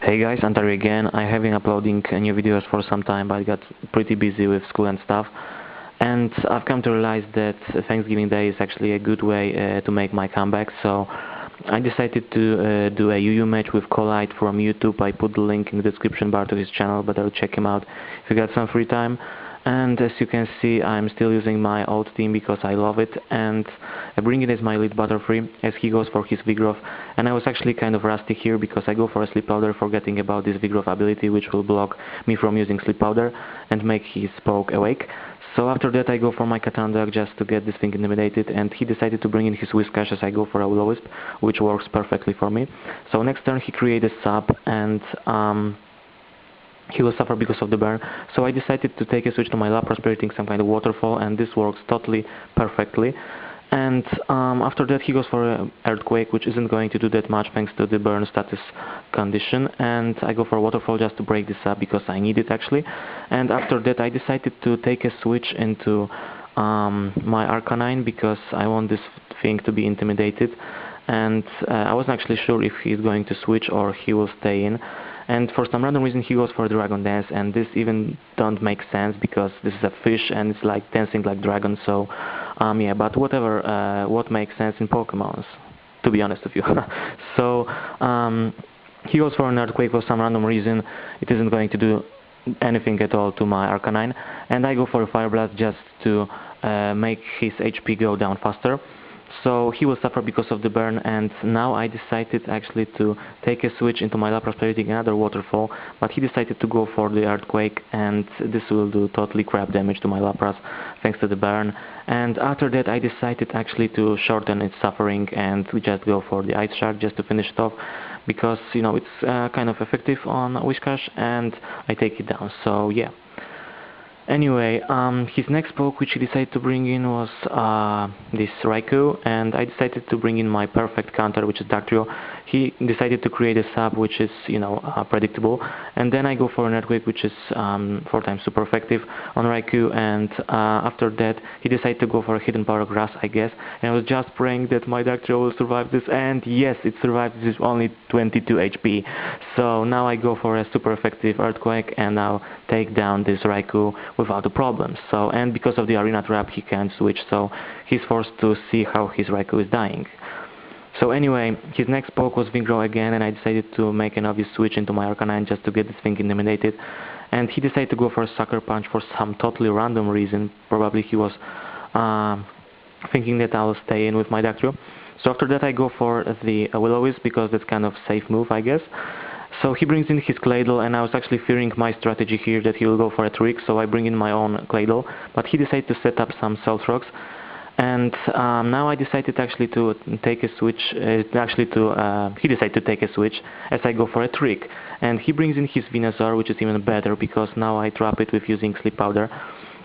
Hey guys, Antari again. I have been uploading new videos for some time, but I got pretty busy with school and stuff. And I've come to realize that Thanksgiving Day is actually a good way to make my comeback. So I decided to do a UU match with Koolaid from YouTube. I put the link in the description bar to his channel, but I'll check him out if you got some free time. And as you can see, I'm still using my old team because I love it, and I bring it as my lead Butterfree as he goes for his Vigoroth. And I was actually kind of rusty here because I go for a Sleep Powder, forgetting about this Vigoroth ability, which will block me from using Sleep Powder and make his poke awake. So after that I go for my Katana just to get this thing eliminated, and he decided to bring in his Whiscash as I go for a Will-O-Wisp, which works perfectly for me. So next turn he created a sub, and he will suffer because of the burn. So I decided to take a switch to my Lapras, creating some kind of waterfall, and this works totally perfectly. And after that he goes for an Earthquake, which isn't going to do that much thanks to the burn status condition, and I go for a waterfall just to break this up because I need it actually. And after that I decided to take a switch into my Arcanine because I want this thing to be intimidated, and I wasn't actually sure if he's going to switch or he will stay in. And for some random reason he goes for a Dragon Dance, and this even don't make sense because this is a fish and it's like dancing like dragon. So yeah, but whatever, what makes sense in Pokemons, to be honest with you. So he goes for an Earthquake for some random reason. It isn't going to do anything at all to my Arcanine, and I go for a Fire Blast just to make his HP go down faster. So he will suffer because of the burn, and now I decided actually to take a switch into my Lapras, creating another waterfall, but he decided to go for the Earthquake, and this will do totally crap damage to my Lapras thanks to the burn. And after that I decided actually to shorten its suffering and just go for the Ice Shark just to finish it off, because you know it's kind of effective on Whiscash, and I take it down. So yeah. Anyway, his next poke which he decided to bring in was this Raikou, and I decided to bring in my perfect counter, which is Dactrio. He decided to create a sub, which is, you know, predictable, and then I go for an Earthquake, which is 4 times super effective on Raikou, and after that he decided to go for a Hidden Power Grass, I guess, and I was just praying that my Dactrio will survive this, and yes, it survived. This is only 22 HP, so now I go for a super effective Earthquake, and now take down this Raikou without a problem. So, and because of the arena trap he can't switch, so he's forced to see how his Raikou is dying. So anyway, his next poke was Vigoroth again, and I decided to make an obvious switch into my Arcanine just to get this thing eliminated. And he decided to go for a Sucker Punch for some totally random reason. Probably he was thinking that I will stay in with my Dactrio. So after that I go for the Will-O-Wisp because that's kind of safe move, I guess. So he brings in his Claydol, and I was actually fearing my strategy here that he will go for a trick, so I bring in my own Claydol, but he decided to set up some Stealth Rocks. And now I decided actually to take a switch, he decided to take a switch as I go for a trick. And he brings in his Venusaur, which is even better because now I trap it with using Sleep Powder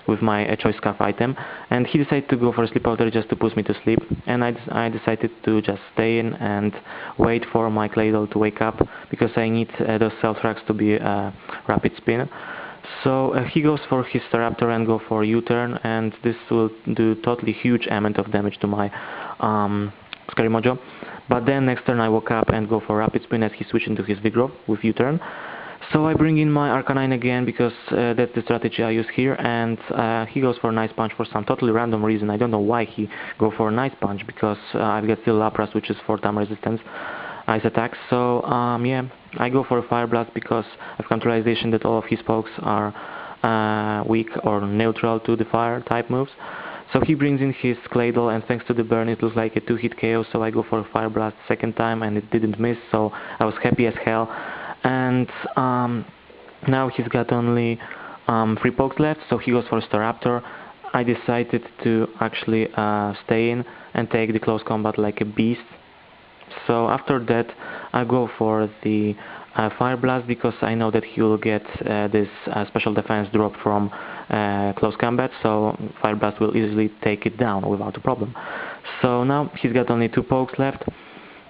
with my Choice Scarf item, and he decided to go for a Sleep Powder just to push me to sleep, and I decided to just stay in and wait for my Claydol to wake up because I need those Stealth Rocks to be Rapid Spin. So he goes for his Staraptor and go for U-turn, and this will do totally huge amount of damage to my Scary Mojo. But then next turn I woke up and go for Rapid Spin as he switched into his Vigoroth with U-turn. So I bring in my Arcanine again because that's the strategy I use here, and he goes for a Nice Punch for some totally random reason. I don't know why he go for a Nice Punch because I've got still Lapras, which is 4-time resistance ice attacks. So yeah, I go for a Fire Blast because I've come to realization that all of his pokes are weak or neutral to the fire type moves. So he brings in his Claydol, and thanks to the burn it looks like a 2-hit KO, so I go for a Fire Blast second time and it didn't miss, so I was happy as hell. And now he's got only 3 pokes left, so he goes for a Staraptor. I decided to actually stay in and take the close combat like a beast. So after that I go for the Fire Blast because I know that he will get this special defense drop from close combat, so Fire Blast will easily take it down without a problem. So now he's got only 2 pokes left,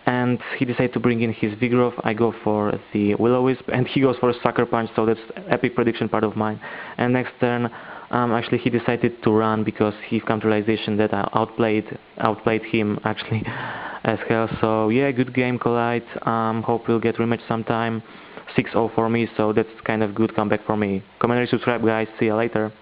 and he decided to bring in his Vigoroth. I go for the Will-O-Wisp, and he goes for a Sucker Punch, so that's epic prediction part of mine. And next turn, actually he decided to run because he come to realization that I outplayed him actually as hell. So yeah, good game, Koolaid. Hope we'll get rematch sometime. 6-0 for me, so that's kind of good comeback for me. Comment and subscribe, guys. See you later.